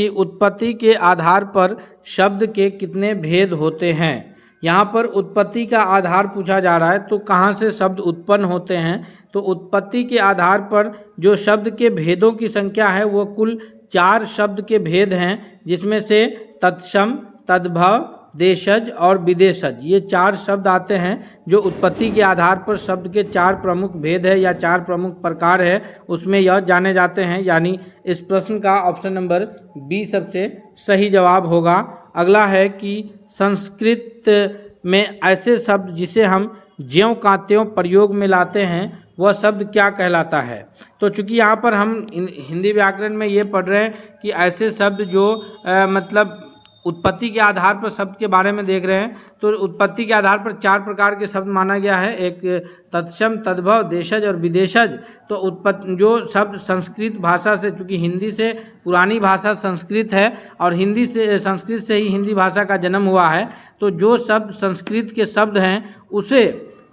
कि उत्पत्ति के आधार पर शब्द के कितने भेद होते हैं। यहाँ पर उत्पत्ति का आधार पूछा जा रहा है, तो कहाँ से शब्द उत्पन्न होते हैं। तो उत्पत्ति के आधार पर जो शब्द के भेदों की संख्या है वो कुल 4 शब्द के भेद हैं, जिसमें से तत्सम, तद्भव, देशज और विदेशज, ये 4 शब्द आते हैं जो उत्पत्ति के आधार पर शब्द के 4 प्रमुख भेद है या 4 प्रमुख प्रकार है, उसमें यह जाने जाते हैं। यानी इस प्रश्न का ऑप्शन नंबर बी सबसे सही जवाब होगा। अगला है कि संस्कृत में ऐसे शब्द जिसे हम ज्यों का त्यों प्रयोग में लाते हैं वह शब्द क्या कहलाता है। तो चूंकि यहाँ पर हम हिंदी व्याकरण में ये पढ़ रहे हैं कि ऐसे शब्द जो मतलब उत्पत्ति के आधार पर शब्द के बारे में देख रहे हैं, तो उत्पत्ति के आधार पर 4 प्रकार के शब्द माना गया है, एक तत्सम, तद्भव, देशज और विदेशज। तो जो शब्द संस्कृत भाषा से, चूँकि हिंदी से पुरानी भाषा संस्कृत है और संस्कृत से ही हिंदी भाषा का जन्म हुआ है, तो जो शब्द संस्कृत के शब्द हैं उसे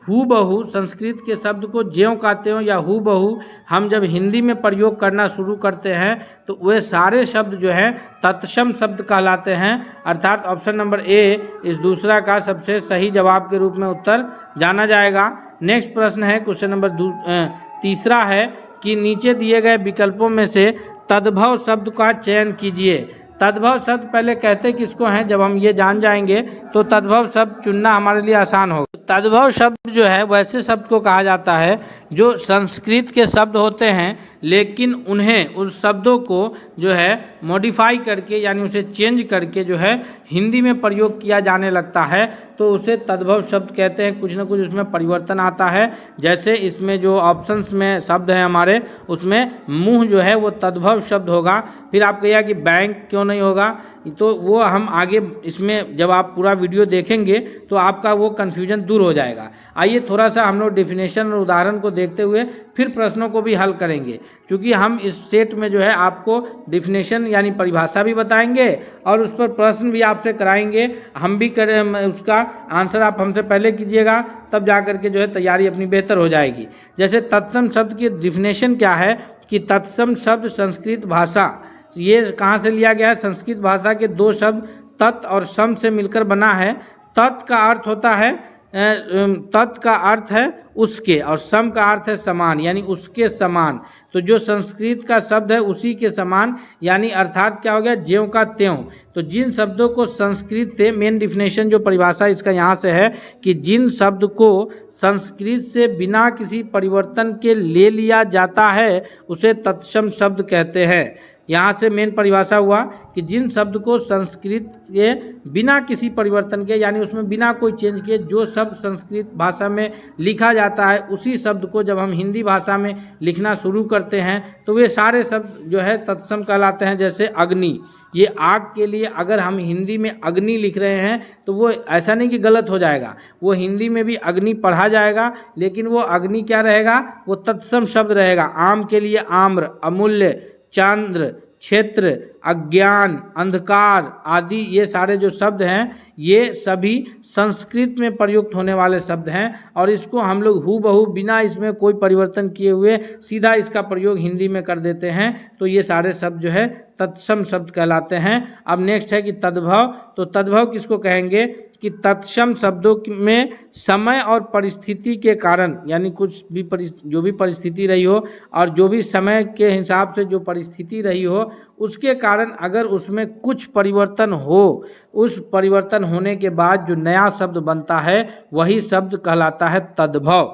हूबहू संस्कृत के शब्द को ज्यों का त्यों या हूबहू हम जब हिंदी में प्रयोग करना शुरू करते हैं तो वे सारे शब्द जो हैं तत्सम शब्द कहलाते हैं। अर्थात ऑप्शन नंबर ए इस दूसरा का सबसे सही जवाब के रूप में उत्तर जाना जाएगा। नेक्स्ट प्रश्न है क्वेश्चन नंबर तीसरा है कि नीचे दिए गए विकल्पों में से तद्भव शब्द का चयन कीजिए। तद्भव शब्द पहले कहते किसको हैं, जब हम ये जान जाएंगे तो तद्भव शब्द चुनना हमारे लिए आसान होगा। तद्भव शब्द जो है वैसे शब्द को कहा जाता है जो संस्कृत के शब्द होते हैं, लेकिन उन्हें उस शब्दों को जो है मॉडिफाई करके यानी उसे चेंज करके जो है हिंदी में प्रयोग किया जाने लगता है, तो उसे तद्भव शब्द कहते हैं। कुछ ना कुछ उसमें परिवर्तन आता है, जैसे इसमें जो ऑप्शंस में शब्द हैं हमारे, उसमें मुँह जो है वो तद्भव शब्द होगा। फिर आप कहिएगा कि बैंक क्यों नहीं होगा, तो वो हम आगे इसमें जब आप पूरा वीडियो देखेंगे तो आपका वो कन्फ्यूजन दूर हो जाएगा। आइए थोड़ा सा हम लोग डेफिनेशन और उदाहरण को देखते हुए फिर प्रश्नों को भी हल करेंगे, क्योंकि हम इस सेट में जो है आपको डेफिनेशन यानी परिभाषा भी बताएंगे और उस पर प्रश्न भी आपसे कराएंगे। हम भी करें, उसका आंसर आप हमसे पहले कीजिएगा, तब जा करके जो है तैयारी अपनी बेहतर हो जाएगी। जैसे तत्सम शब्द की डेफिनेशन क्या है कि तत्सम शब्द संस्कृत भाषा, ये कहाँ से लिया गया है, संस्कृत भाषा के 2 शब्द तत् और सम से मिलकर बना है। तत् का अर्थ होता है तत् का अर्थ है उसके और सम का अर्थ है समान, यानी उसके समान। तो जो संस्कृत का शब्द है उसी के समान, यानी अर्थात क्या हो गया, ज्यों का त्यों। तो जिन शब्दों को संस्कृत से, मेन डिफिनेशन जो परिभाषा इसका यहाँ से है कि जिन शब्द को संस्कृत से बिना किसी परिवर्तन के ले लिया जाता है उसे तत्सम शब्द कहते हैं। यहाँ से मेन परिभाषा हुआ कि जिन शब्द को संस्कृत के बिना किसी परिवर्तन के यानी उसमें बिना कोई चेंज किए जो शब्द संस्कृत भाषा में लिखा जाता है, उसी शब्द को जब हम हिंदी भाषा में लिखना शुरू करते हैं तो वे सारे शब्द जो है तत्सम कहलाते हैं। जैसे अग्नि, ये आग के लिए अगर हम हिंदी में अग्नि लिख रहे हैं तो वो ऐसा नहीं कि गलत हो जाएगा, वो हिंदी में भी अग्नि पढ़ा जाएगा, लेकिन वो अग्नि क्या रहेगा, वो तत्सम शब्द रहेगा। आम के लिए आम्र, अमूल्य, चंद्र, क्षेत्र, अज्ञान, अंधकार आदि ये सारे जो शब्द हैं ये सभी संस्कृत में प्रयुक्त होने वाले शब्द हैं और इसको हम लोग हूबहू बिना इसमें कोई परिवर्तन किए हुए सीधा इसका प्रयोग हिंदी में कर देते हैं। तो ये सारे शब्द जो है तत्सम शब्द कहलाते हैं। अब नेक्स्ट है कि तद्भव। तो तद्भव किसको कहेंगे कि तत्सम शब्दों में समय और परिस्थिति के कारण, यानी कुछ भी जो भी परिस्थिति रही हो और जो भी समय के हिसाब से जो परिस्थिति रही हो उसके कारण अगर उसमें कुछ परिवर्तन हो, उस परिवर्तन होने के बाद जो नया शब्द बनता है वही शब्द कहलाता है तद्भव।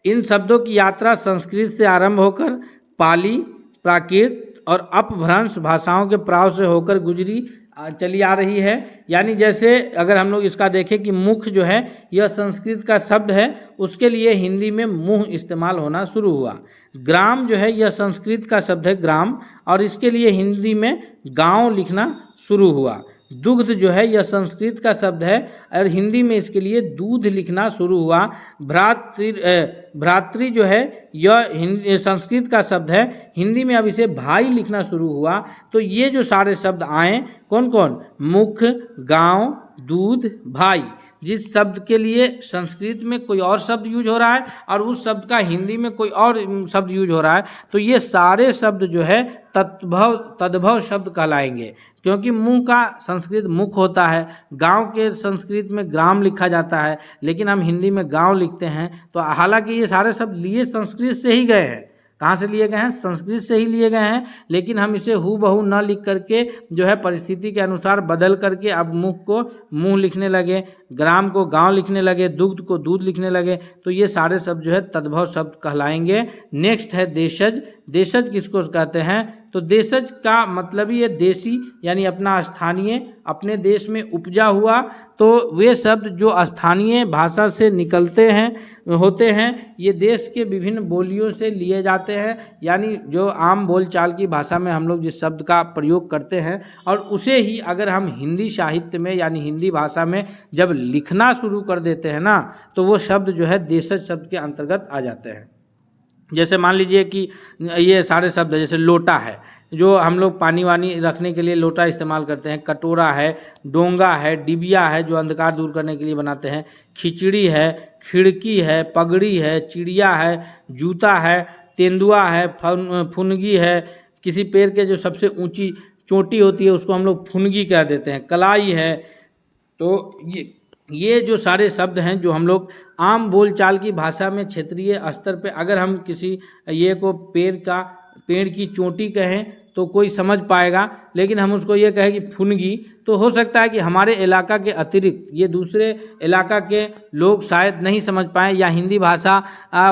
इन शब्दों की यात्रा संस्कृत से आरंभ होकर पाली, प्राकृत और अपभ्रंश भाषाओं के प्रभाव से होकर गुजरी चली आ रही है। यानी जैसे अगर हम लोग इसका देखें कि मुख जो है यह संस्कृत का शब्द है, उसके लिए हिंदी में मुंह इस्तेमाल होना शुरू हुआ। ग्राम जो है यह संस्कृत का शब्द है ग्राम, और इसके लिए हिंदी में गांव लिखना शुरू हुआ। दुग्ध जो है यह संस्कृत का शब्द है और हिंदी में इसके दूध लिखना शुरू हुआ। भ्रातृ जो है यह संस्कृत का शब्द है, हिंदी में अब इसे भाई लिखना शुरू हुआ। तो ये जो सारे शब्द आए कौन कौन, मुख, गांव, दूध, भाई, जिस शब्द के लिए संस्कृत में कोई और शब्द यूज हो रहा है और उस शब्द का हिंदी में कोई और शब्द यूज हो रहा है, तो ये सारे शब्द जो है तद्भव शब्द कहलाएंगे। क्योंकि मुंह का संस्कृत मुख होता है, गांव के संस्कृत में ग्राम लिखा जाता है, लेकिन हम हिंदी में गांव लिखते हैं। तो हालांकि ये सारे शब्द लिए संस्कृत से ही गए हैं। कहाँ से लिए गए हैं? संस्कृत से ही लिए गए हैं, लेकिन हम इसे हूबहू न लिख करके जो है परिस्थिति के अनुसार बदल करके अब मुख को मुंह लिखने लगे, ग्राम को गांव लिखने लगे, दुग्ध को दूध लिखने लगे। तो ये सारे शब्द जो है तद्भव शब्द कहलाएंगे। नेक्स्ट है देशज। देशज किसको कहते हैं? तो देशज का मतलब ही है देशी, यानी अपना स्थानीय, अपने देश में उपजा हुआ। तो वे शब्द जो स्थानीय भाषा से निकलते हैं होते हैं, ये देश के विभिन्न बोलियों से लिए जाते हैं, यानी जो आम बोलचाल की भाषा में हम लोग जिस शब्द का प्रयोग करते हैं, और उसे ही अगर हम हिंदी साहित्य में यानी हिंदी भाषा में जब लिखना शुरू कर देते हैं ना, तो वो शब्द जो है देशज शब्द के अंतर्गत आ जाते हैं। जैसे मान लीजिए कि ये सारे शब्द जैसे लोटा है, जो हम लोग पानी वानी रखने के लिए लोटा इस्तेमाल करते हैं, कटोरा है, डोंगा है, डिबिया है जो अंधकार दूर करने के लिए बनाते हैं, खिचड़ी है, खिड़की है, पगड़ी है, चिड़िया है, जूता है, तेंदुआ है, फुनगी है, किसी पेड़ के जो सबसे ऊंची चोटी होती है उसको हम लोग फुनगी कह देते हैं, कलाई है। तो ये जो सारे शब्द हैं जो हम लोग आम बोलचाल की भाषा में क्षेत्रीय स्तर पे अगर हम किसी ये को पेड़ की चोटी कहें तो कोई समझ पाएगा, लेकिन हम उसको ये कहें कि फुनगी, तो हो सकता है कि हमारे इलाका के अतिरिक्त ये दूसरे इलाका के लोग शायद नहीं समझ पाएँ, या हिंदी भाषा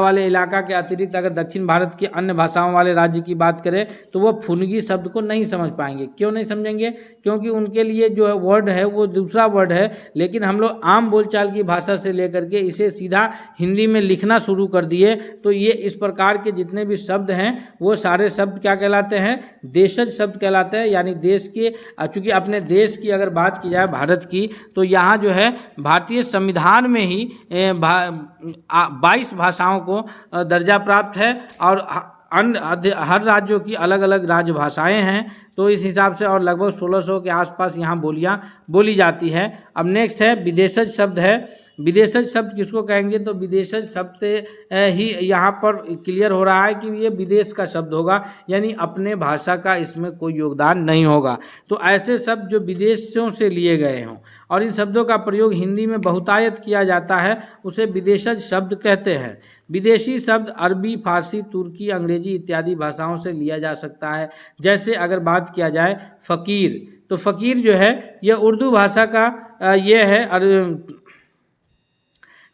वाले इलाका के अतिरिक्त अगर दक्षिण भारत की अन्य भाषाओं वाले राज्य की बात करें तो वो फुनगी शब्द को नहीं समझ पाएंगे। क्यों नहीं समझेंगे? क्योंकि उनके लिए जो है वर्ड है वो दूसरा वर्ड है, लेकिन हम लोग आम बोलचाल की भाषा से लेकर के इसे सीधा हिंदी में लिखना शुरू कर दिए। तो ये इस प्रकार के जितने भी शब्द हैं वो सारे शब्द क्या कहलाते हैं? देशज शब्द कहलाते हैं। यानी देश के, चूँकि अपने देश की अगर बात की जाए भारत की, तो यहाँ जो है भारतीय संविधान में ही 22 भाषाओं को दर्जा प्राप्त है, और हर राज्यों की अलग अलग राजभाषाएं हैं। तो इस हिसाब से और लगभग 1600 के आसपास यहाँ बोलियाँ बोली जाती है। अब नेक्स्ट है विदेशज शब्द है। विदेशज शब्द किसको कहेंगे? तो विदेशज शब्द से ही यहाँ पर क्लियर हो रहा है कि ये विदेश का शब्द होगा, यानी अपने भाषा का इसमें कोई योगदान नहीं होगा। तो ऐसे शब्द जो विदेशों से लिए गए हों और इन शब्दों का प्रयोग हिंदी में बहुतायत किया जाता है, उसे विदेशज शब्द कहते हैं। विदेशी शब्द अरबी, फारसी, तुर्की, अंग्रेजी इत्यादि भाषाओं से लिया जा सकता है। जैसे अगर बात किया जाए फ़कीर, तो फ़कीर जो है यह उर्दू भाषा का ये है,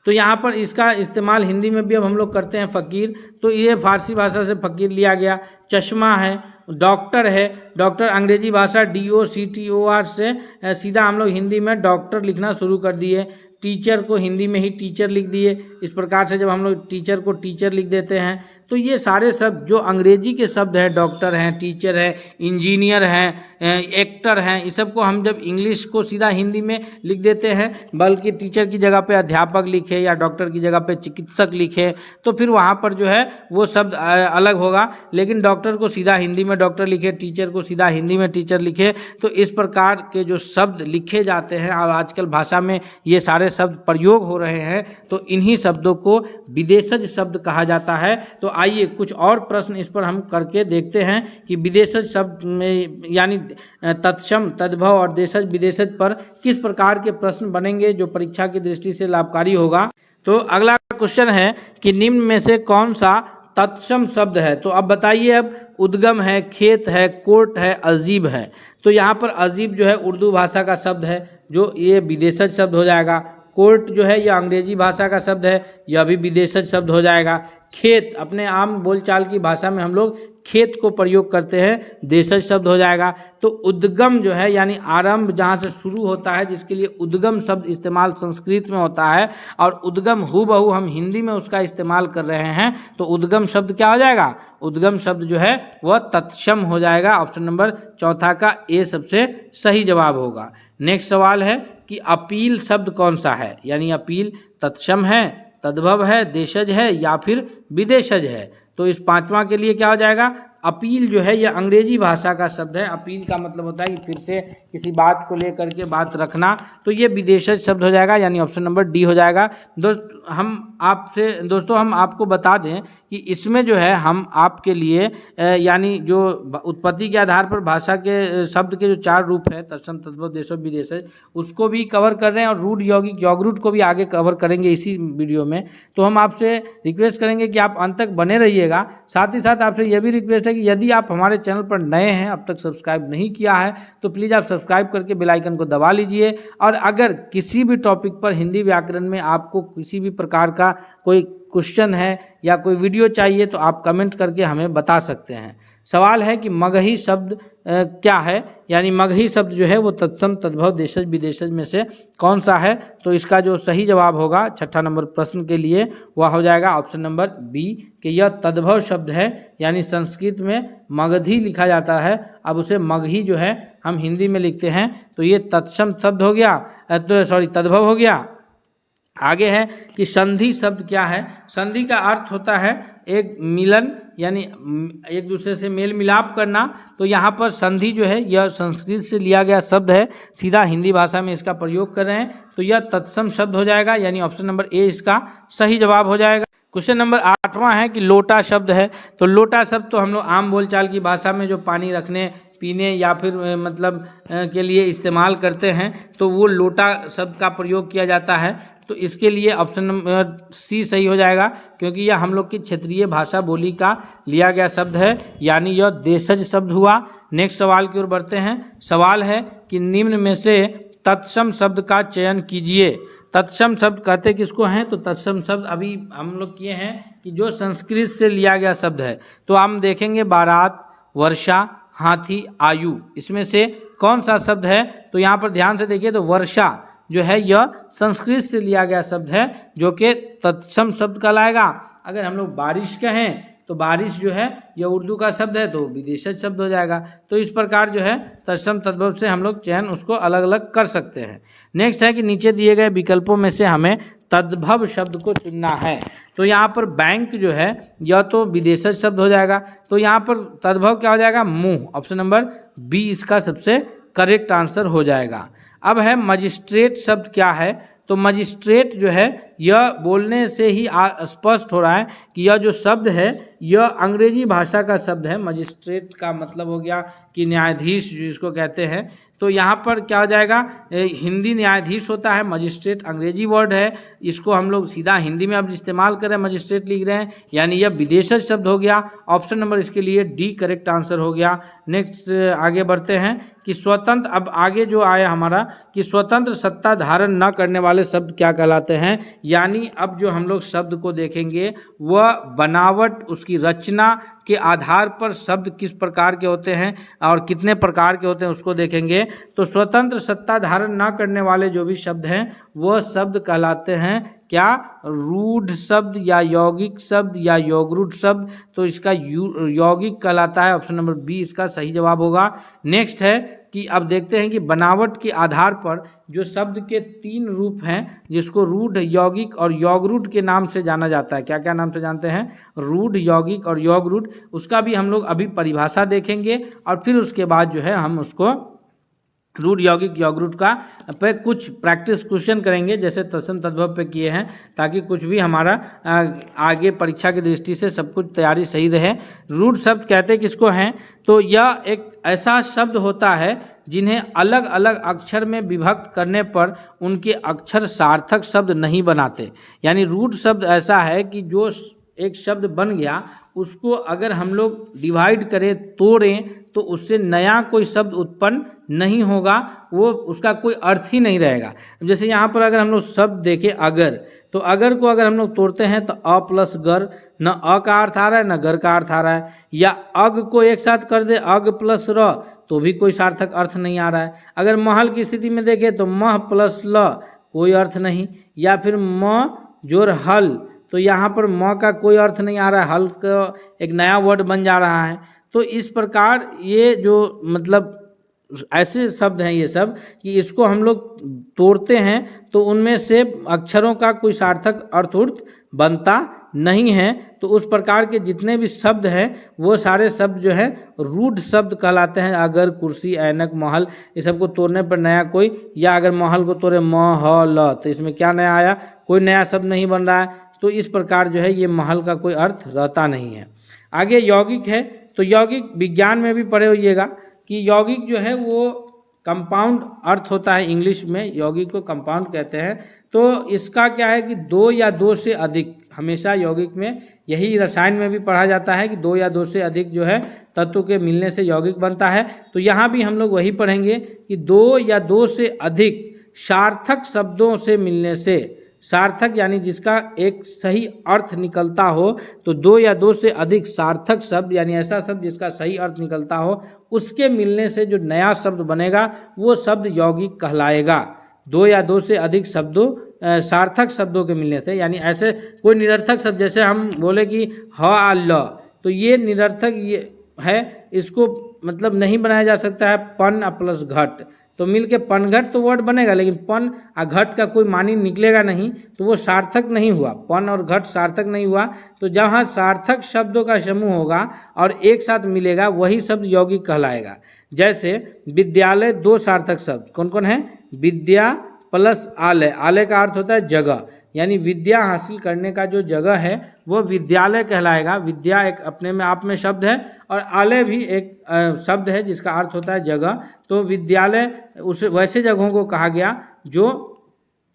तो यहाँ पर इसका इस्तेमाल हिंदी में भी अब हम लोग करते हैं फ़कीर, तो ये फारसी भाषा से फ़कीर लिया गया। चश्मा है, डॉक्टर है, डॉक्टर अंग्रेजी भाषा DOCTOR से सीधा हम लोग हिंदी में डॉक्टर लिखना शुरू कर दिए। टीचर को हिंदी में ही टीचर लिख दिए। इस प्रकार से जब हम लोग टीचर को टीचर लिख देते हैं, तो ये सारे शब्द जो अंग्रेजी के शब्द हैं, डॉक्टर हैं, टीचर है, इंजीनियर हैं, एक्टर हैं, इस सब को हम जब इंग्लिश को सीधा हिंदी में लिख देते हैं, बल्कि टीचर की जगह पे अध्यापक लिखे या डॉक्टर की जगह पे चिकित्सक लिखे, तो फिर वहाँ पर जो है वो शब्द अलग होगा। लेकिन डॉक्टर को सीधा हिंदी में डॉक्टर लिखे, टीचर को सीधा हिंदी में टीचर लिखे, तो इस प्रकार के जो शब्द लिखे जाते हैं और आजकल भाषा में ये सारे शब्द प्रयोग हो रहे हैं, तो इन्हीं शब्दों को विदेशज शब्द कहा जाता है। तो आइए कुछ और प्रश्न इस पर हम करके देखते हैं कि विदेशज शब्द में यानी तत्सम, तद्भव और देशज विदेशज पर किस प्रकार के प्रश्न बनेंगे जो परीक्षा की दृष्टि से लाभकारी होगा। तो अगला क्वेश्चन है कि निम्न में से कौन सा तत्सम शब्द है? तो अब बताइए, अब उद्गम है, खेत है, कोर्ट है, अजीब है। तो यहाँ पर अजीब जो है उर्दू भाषा का शब्द है, जो ये विदेशज शब्द हो जाएगा। कोर्ट जो है यह अंग्रेजी भाषा का शब्द है, यह भी विदेशज शब्द हो जाएगा। खेत अपने आम बोलचाल की भाषा में हम लोग खेत को प्रयोग करते हैं, देशज शब्द हो जाएगा। तो उद्गम जो है यानी आरंभ जहाँ से शुरू होता है, जिसके लिए उद्गम शब्द इस्तेमाल संस्कृत में होता है, और उद्गम हूबहू हम हिंदी में उसका इस्तेमाल कर रहे हैं, तो उद्गम शब्द क्या हो जाएगा? उद्गम शब्द जो है वह तत्सम हो जाएगा। ऑप्शन नंबर चौथा का ए सबसे सही जवाब होगा। नेक्स्ट सवाल है कि अपील शब्द कौन सा है? यानी अपील तत्सम है, तद्भव है, देशज है या फिर विदेशज है? तो इस पांचवा के लिए क्या हो जाएगा? अपील जो है यह अंग्रेजी भाषा का शब्द है। अपील का मतलब होता है कि फिर से किसी बात को लेकर के बात रखना, तो ये विदेशज शब्द हो जाएगा, यानी ऑप्शन नंबर डी हो जाएगा। दोस्तों हम आपको बता दें कि इसमें जो है हम आपके लिए यानी जो उत्पत्ति के आधार पर भाषा के शब्द के जो 4 रूप हैं, तत्सम, तद्भव, देशज, विदेशज, उसको भी कवर कर रहे हैं और रूढ़, यौगिक, यौगरूट को भी आगे कवर करेंगे इसी वीडियो में। तो हम आपसे रिक्वेस्ट करेंगे कि आप अंत तक बने रहिएगा। साथ ही साथ आपसे यह भी रिक्वेस्ट है कि यदि आप हमारे चैनल पर नए हैं, अब तक सब्सक्राइब नहीं किया है, तो प्लीज़ आप सब्सक्राइब करके बेल आइकन को दबा लीजिए। और अगर किसी भी टॉपिक पर हिंदी व्याकरण में आपको किसी भी प्रकार का कोई क्वेश्चन है या कोई वीडियो चाहिए तो आप कमेंट करके हमें बता सकते हैं। सवाल है कि मगही शब्द क्या है, यानी मगही शब्द जो है वो तत्सम, तद्भव, देशज, विदेशज में से कौन सा है? तो इसका जो सही जवाब होगा 6ठा नंबर प्रश्न के लिए वह हो जाएगा ऑप्शन नंबर बी, कि यह तद्भव शब्द है, यानी संस्कृत में मगधी लिखा जाता है, अब उसे मगही जो है हम हिंदी में लिखते हैं, तो ये तत्सम शब्द हो गया, तद्भव हो गया। आगे है कि संधि शब्द क्या है? संधि का अर्थ होता है एक मिलन, यानी एक दूसरे से मेल मिलाप करना। तो यहाँ पर संधि जो है यह संस्कृत से लिया गया शब्द है, सीधा हिंदी भाषा में इसका प्रयोग कर रहे हैं, तो यह तत्सम शब्द हो जाएगा, यानी ऑप्शन नंबर ए इसका सही जवाब हो जाएगा। क्वेश्चन नंबर 8वां है कि लोटा शब्द है। तो लोटा शब्द तो हम लोग आम बोलचाल की भाषा में जो पानी रखने, पीने या फिर मतलब के लिए इस्तेमाल करते हैं, तो वो लोटा शब्द का प्रयोग किया जाता है। तो इसके लिए ऑप्शन नंबर सी सही हो जाएगा, क्योंकि यह हम लोग की क्षेत्रीय भाषा बोली का लिया गया शब्द है, यानी यह देशज शब्द हुआ। नेक्स्ट सवाल की ओर बढ़ते हैं। सवाल है कि निम्न में से तत्सम शब्द का चयन कीजिए। तत्सम शब्द कहते किसको हैं? तो तत्सम शब्द अभी हम लोग किए हैं कि जो संस्कृत से लिया गया शब्द है। तो हम देखेंगे बारात, वर्षा, हाथी, आयु, इसमें से कौन सा शब्द है? तो यहाँ पर ध्यान से देखिए, तो वर्षा जो है यह संस्कृत से लिया गया शब्द है, जो कि तत्सम शब्द कहलाएगा। अगर हम लोग बारिश कहें तो बारिश जो है यह उर्दू का शब्द है, तो विदेशज शब्द हो जाएगा। तो इस प्रकार जो है तत्सम, तद्भव से हम लोग चयन उसको अलग अलग कर सकते हैं। नेक्स्ट है कि नीचे दिए गए विकल्पों में से हमें तद्भव शब्द को चुनना है। तो यहाँ पर बैंक जो है यह तो विदेशज शब्द हो जाएगा, तो यहाँ पर तद्भव क्या हो जाएगा? मुंह, ऑप्शन नंबर बी इसका सबसे करेक्ट आंसर हो जाएगा। अब है मजिस्ट्रेट शब्द क्या है? तो मजिस्ट्रेट जो है यह बोलने से ही स्पष्ट हो रहा है कि यह जो शब्द है यह अंग्रेजी भाषा का शब्द है। मजिस्ट्रेट का मतलब हो गया कि न्यायाधीश जिसको कहते हैं। तो यहाँ पर क्या हो जाएगा? हिंदी न्यायाधीश होता है, मजिस्ट्रेट अंग्रेजी वर्ड है, इसको हम लोग सीधा हिंदी में अब इस्तेमाल कर रहे हैं, मजिस्ट्रेट लिख रहे हैं, यानी यह विदेशज शब्द हो गया। ऑप्शन नंबर इसके लिए डी करेक्ट आंसर हो गया। नेक्स्ट आगे बढ़ते हैं कि स्वतंत्र, अब आगे जो आया हमारा कि स्वतंत्र सत्ता धारण न करने वाले शब्द क्या कहलाते हैं, यानी अब जो हम लोग शब्द को देखेंगे वह बनावट, उसकी रचना के आधार पर शब्द किस प्रकार के होते हैं और कितने प्रकार के होते हैं उसको देखेंगे। तो स्वतंत्र सत्ता धारण न करने वाले जो भी शब्द हैं वह शब्द कहलाते हैं क्या? रूढ़ शब्द या यौगिक शब्द या यौगरूट शब्द। तो इसका यौगिक कहलाता है, ऑप्शन नंबर बी इसका सही जवाब होगा। नेक्स्ट है कि अब देखते हैं कि बनावट के आधार पर जो शब्द के 3 रूप हैं जिसको रूढ़, यौगिक और यौगरूट के नाम से जाना जाता है। क्या क्या नाम से जानते हैं? रूढ़, यौगिक और यौगरूट। उसका भी हम लोग अभी परिभाषा देखेंगे और फिर उसके बाद जो है हम उसको रूढ़, यौगिक, यौगरूट का पे कुछ प्रैक्टिस क्वेश्चन करेंगे, जैसे तत्सम, तद्भव पे किए हैं, ताकि कुछ भी हमारा आगे परीक्षा की दृष्टि से सब कुछ तैयारी सही रहे। रूढ़ शब्द कहते किसको हैं? तो यह एक ऐसा शब्द होता है जिन्हें अलग अलग अक्षर में विभक्त करने पर उनके अक्षर सार्थक शब्द नहीं बनाते। यानी रूढ़ शब्द ऐसा है कि जो एक शब्द बन गया उसको अगर हम लोग डिवाइड करें, तोड़ें, तो उससे नया कोई शब्द उत्पन्न नहीं होगा, वो उसका कोई अर्थ ही नहीं रहेगा। जैसे यहाँ पर अगर हम लोग शब्द देखें अगर, तो अगर को अगर हम लोग तोड़ते हैं तो अ प्लस गर, न अ का अर्थ आ रहा है न गर का अर्थ आ रहा है। या अग को एक साथ कर दे अग प्लस र, तो भी कोई सार्थक अर्थ नहीं आ रहा है। अगर महल की स्थिति में देखें तो मह प्लस ल, कोई अर्थ नहीं। या फिर म जोर हल, तो यहाँ पर म का कोई अर्थ नहीं आ रहा है, हल का एक नया वर्ड बन जा रहा है। तो इस प्रकार ये जो मतलब ऐसे शब्द हैं ये सब कि इसको हम लोग तोड़ते हैं तो उनमें से अक्षरों का कोई सार्थक अर्थ बनता नहीं है तो उस प्रकार के जितने भी शब्द हैं वो सारे शब्द जो है रूढ़ शब्द कहलाते हैं। अगर, कुर्सी, ऐनक, महल, ये सबको तोड़ने पर नया कोई, या अगर महल को तोड़े महल, तो इसमें क्या नया आया, कोई नया शब्द नहीं बन रहा है। तो इस प्रकार जो है ये महल का कोई अर्थ रहता नहीं है। आगे यौगिक है, तो यौगिक विज्ञान में भी पढ़े होइएगा कि यौगिक जो है वो कंपाउंड अर्थ होता है। इंग्लिश में यौगिक को कंपाउंड कहते हैं। तो इसका क्या है कि दो या दो से अधिक, हमेशा यौगिक में, यही रसायन में भी पढ़ा जाता है कि दो या दो से अधिक जो है तत्व के मिलने से यौगिक बनता है। तो यहाँ भी हम लोग वही पढ़ेंगे कि दो या दो से अधिक सार्थक शब्दों से मिलने से, सार्थक यानी जिसका एक सही अर्थ निकलता हो, तो दो या दो से अधिक सार्थक शब्द यानी ऐसा शब्द जिसका सही अर्थ निकलता हो, उसके मिलने से जो नया शब्द बनेगा वो शब्द यौगिक कहलाएगा। दो या दो से अधिक शब्दों सार्थक शब्दों के मिलने से, यानी ऐसे कोई निरर्थक शब्द, जैसे हम बोले कि ह आ ल, तो ये निरर्थक ये है, इसको मतलब नहीं बनाया जा सकता है पन प्लस घट, तो मिलके पनघट तो वर्ड बनेगा, लेकिन पन और घट का कोई मानी निकलेगा नहीं, तो वो सार्थक नहीं हुआ। पन और घट सार्थक नहीं हुआ। तो जहाँ सार्थक शब्दों का समूह होगा और एक साथ मिलेगा वही शब्द यौगिक कहलाएगा। जैसे विद्यालय, दो सार्थक शब्द कौन कौन है, विद्या प्लस आलय, आलय का अर्थ होता है जगह, यानी विद्या हासिल करने का जो जगह है वो विद्यालय कहलाएगा। विद्या एक अपने में आप में शब्द है और आलय भी एक शब्द है जिसका अर्थ होता है जगह। तो विद्यालय उस वैसे जगहों को कहा गया जो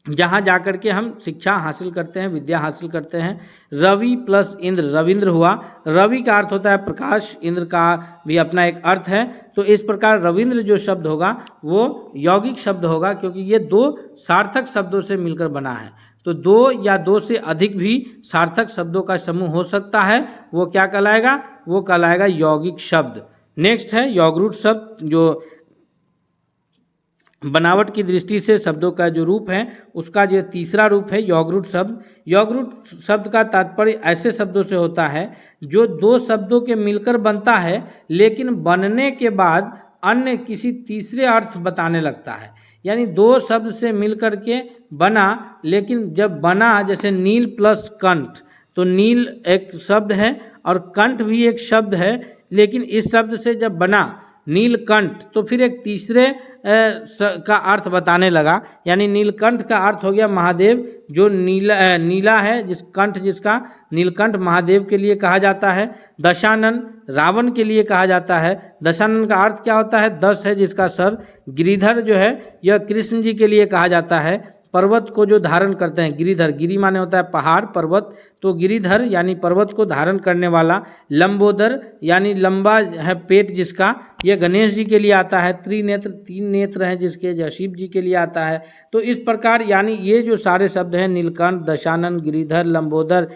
जहाँ जाकर के हम शिक्षा हासिल करते हैं, विद्या हासिल करते हैं। रवि प्लस इंद्र, रविंद्र हुआ। रवि का अर्थ होता है प्रकाश, इंद्र का भी अपना एक अर्थ है। तो इस प्रकार रविंद्र जो शब्द होगा वो यौगिक शब्द होगा, क्योंकि ये दो सार्थक शब्दों से मिलकर बना है। तो दो या दो से अधिक भी सार्थक शब्दों का समूह हो सकता है, वो क्या कहलाएगा, वो कहलाएगा यौगिक शब्द। नेक्स्ट है यौगरूट शब्द, जो बनावट की दृष्टि से शब्दों का जो रूप है उसका जो तीसरा रूप है यौगरूट शब्द। यौगरूट शब्द का तात्पर्य ऐसे शब्दों से होता है जो दो शब्दों के मिलकर बनता है, लेकिन बनने के बाद अन्य किसी तीसरे अर्थ बताने लगता है। यानी दो शब्द से मिलकर के बना, लेकिन जब बना, जैसे नील प्लस कंठ, तो नील एक शब्द है और कंठ भी एक शब्द है, लेकिन इस शब्द से जब बना नीलकंठ तो फिर एक तीसरे का अर्थ बताने लगा। यानी नीलकंठ का अर्थ हो गया महादेव, जो नीला है, जिस कंठ जिसका, नीलकंठ महादेव के लिए कहा जाता है। दशानन रावण के लिए कहा जाता है। दशानन का अर्थ क्या होता है, 10 है जिसका सर। गिरिधर जो है यह कृष्ण जी के लिए कहा जाता है। पर्वत को जो धारण करते हैं, गिरिधर, गिरि माने होता है पहाड़, पर्वत, तो गिरिधर यानी पर्वत को धारण करने वाला। लंबोदर यानी लंबा है पेट जिसका, यह गणेश जी के लिए आता है। त्रिनेत्र, 3 नेत्र हैं जिसके, जो शिव जी के लिए आता है। तो इस प्रकार यानी ये जो सारे शब्द हैं, नीलकंठ, दशानन, गिरिधर, लंबोदर,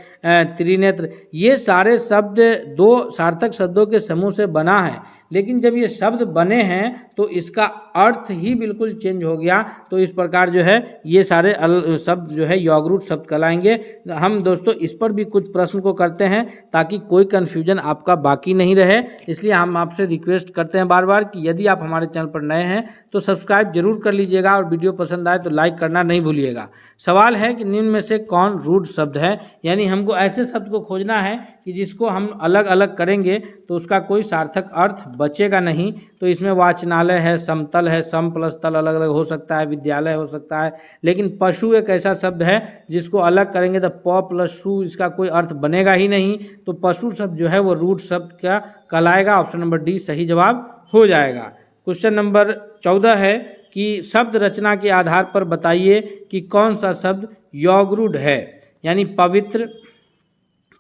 त्रिनेत्र, ये सारे शब्द दो सार्थक शब्दों के समूह से बना है। लेकिन जब ये शब्द बने हैं तो इसका अर्थ ही बिल्कुल चेंज हो गया। तो इस प्रकार जो है ये सारे शब्द जो है यौगरूट शब्द कहलाएंगे। हम दोस्तों इस पर भी कुछ प्रश्न को करते हैं ताकि कोई कन्फ्यूजन आपका बाकी नहीं रहे, इसलिए हम आपसे रिक्वेस्ट करते हैं बार बार कि यदि आप हमारे चैनल पर नए हैं तो सब्सक्राइब जरूर कर लीजिएगा और वीडियो पसंद आए तो लाइक करना नहीं भूलिएगा। सवाल है कि निम्न में से कौन रूढ़ शब्द है, यानी हमको ऐसे शब्द को खोजना है कि जिसको हम अलग अलग करेंगे तो उसका कोई सार्थक अर्थ बचेगा नहीं। तो इसमें वाचनालय है, समतल है, सम प्लस तल अलग अलग हो सकता है, विद्यालय हो सकता है। लेकिन पशु एक ऐसा शब्द है जिसको अलग करेंगे तो प प्लस शु, इसका कोई अर्थ बनेगा ही नहीं। तो पशु शब्द जो है वो रूढ़ शब्द क्या कहलाएगा, ऑप्शन नंबर डी सही जवाब हो जाएगा। क्वेश्चन नंबर 14 है कि शब्द रचना के आधार पर बताइए कि कौन सा शब्द यौगरूढ़ है, यानी पवित्र,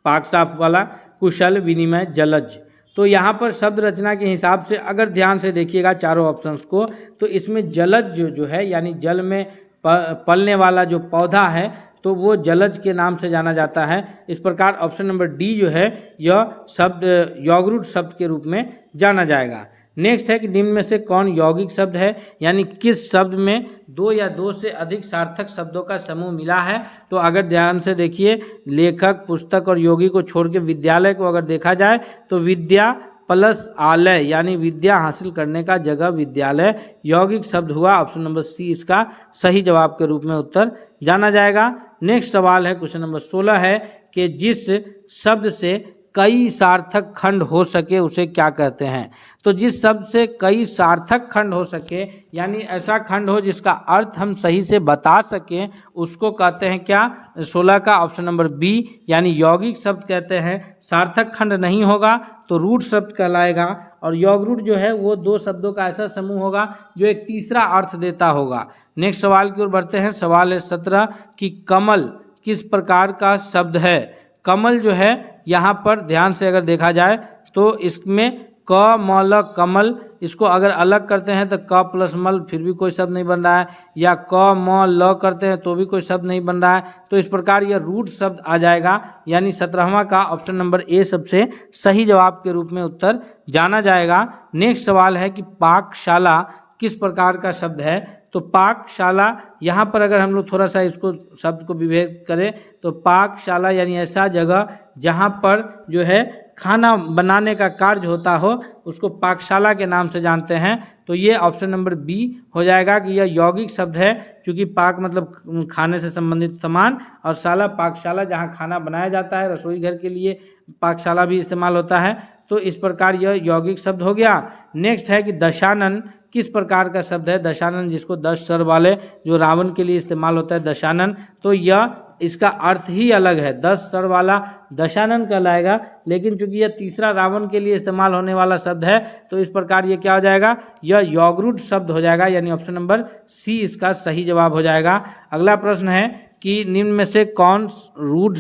पाक साफ वाला, कुशल, विनिमय, जलज। तो यहाँ पर शब्द रचना के हिसाब से अगर ध्यान से देखिएगा चारों ऑप्शंस को, तो इसमें जलज जो है यानी जल में पलने वाला जो पौधा है तो वो जलज के नाम से जाना जाता है। इस प्रकार ऑप्शन नंबर डी जो है यह शब्द यौगरूढ़ शब्द के रूप में जाना जाएगा। नेक्स्ट है कि निम्न में से कौन यौगिक शब्द है, यानी किस शब्द में दो या दो से अधिक सार्थक शब्दों का समूह मिला है। तो अगर ध्यान से देखिए, लेखक, पुस्तक और योगी को छोड़ के विद्यालय को अगर देखा जाए तो विद्या प्लस आलय यानी विद्या हासिल करने का जगह विद्यालय यौगिक शब्द हुआ। ऑप्शन नंबर सी इसका सही जवाब के रूप में उत्तर जाना जाएगा। नेक्स्ट सवाल है क्वेश्चन नंबर 16 है कि जिस शब्द से कई सार्थक खंड हो सके उसे क्या कहते हैं। तो जिस शब्द से कई सार्थक खंड हो सके यानी ऐसा खंड हो जिसका अर्थ हम सही से बता सकें उसको कहते हैं क्या, 16 का ऑप्शन नंबर बी यानी यौगिक शब्द कहते हैं। सार्थक खंड नहीं होगा तो रूढ़ शब्द कहलाएगा, और यौगरूढ़ जो है वो दो शब्दों का ऐसा समूह होगा जो एक तीसरा अर्थ देता होगा। नेक्स्ट सवाल की ओर बढ़ते हैं। सवाल है 17 कि कमल किस प्रकार का शब्द है। कमल जो है यहाँ पर ध्यान से अगर देखा जाए तो इसमें क म ल कमल, इसको अगर अलग करते हैं तो क प्लस मल फिर भी कोई शब्द नहीं बन रहा है, या क म ल करते हैं तो भी कोई शब्द नहीं बन रहा है। तो इस प्रकार यह रूट शब्द आ जाएगा, यानी 17वां का ऑप्शन नंबर ए सबसे सही जवाब के रूप में उत्तर जाना जाएगा। नेक्स्ट सवाल है कि पाकशाला किस प्रकार का शब्द है। तो पाकशाला यहाँ पर अगर हम लोग थोड़ा सा इसको शब्द को विभेद करें तो पाकशाला यानी ऐसा जगह जहाँ पर जो है खाना बनाने का कार्य होता हो उसको पाकशाला के नाम से जानते हैं। तो ये ऑप्शन नंबर बी हो जाएगा कि यह यौगिक शब्द है, क्योंकि पाक मतलब खाने से संबंधित सामान और शाला पाकशाला जहाँ खाना बनाया जाता है, रसोई घर के लिए पाकशाला भी इस्तेमाल होता है। तो इस प्रकार यह यौगिक शब्द हो गया। नेक्स्ट है कि दशानन किस प्रकार का शब्द है। दशानन जिसको 10 सर वाले जो रावण के लिए इस्तेमाल होता है दशानन, तो यह इसका अर्थ ही अलग है। 10 सर वाला दशानन कहलाएगा, लेकिन चूंकि यह तीसरा रावण के लिए इस्तेमाल होने वाला शब्द है तो इस प्रकार ये क्या हो जाएगा, यह यौगरूढ़ शब्द हो जाएगा, यानी ऑप्शन नंबर सी इसका सही जवाब हो जाएगा। अगला प्रश्न है कि निम्न में से कौन रूढ़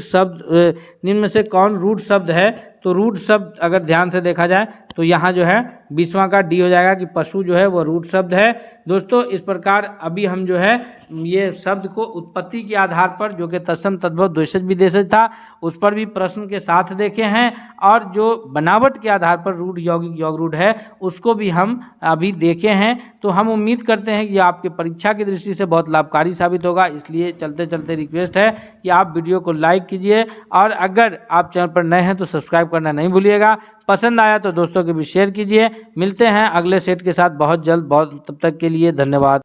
शब्द है। तो रूढ़ शब्द अगर ध्यान से देखा जाए तो यहाँ जो है 20वां का डी हो जाएगा कि पशु जो है वो रूढ़ शब्द है। दोस्तों इस प्रकार अभी हम जो है ये शब्द को उत्पत्ति के आधार पर, जो कि तत्सम तद्भव द्वेषज विदेशज था, उस पर भी प्रश्न के साथ देखे हैं, और जो बनावट के आधार पर रूढ़ यौगिक यौगरूढ़ है उसको भी हम अभी देखे हैं। तो हम उम्मीद करते हैं कि आपके परीक्षा की दृष्टि से बहुत लाभकारी साबित होगा। इसलिए चलते चलते रिक्वेस्ट है कि आप वीडियो को लाइक कीजिए, और अगर आप चैनल पर नए हैं तो सब्सक्राइब करना नहीं भूलिएगा। पसंद आया तो दोस्तों के भी शेयर कीजिए। मिलते हैं अगले सेट के साथ बहुत जल्द। तब तक के लिए धन्यवाद।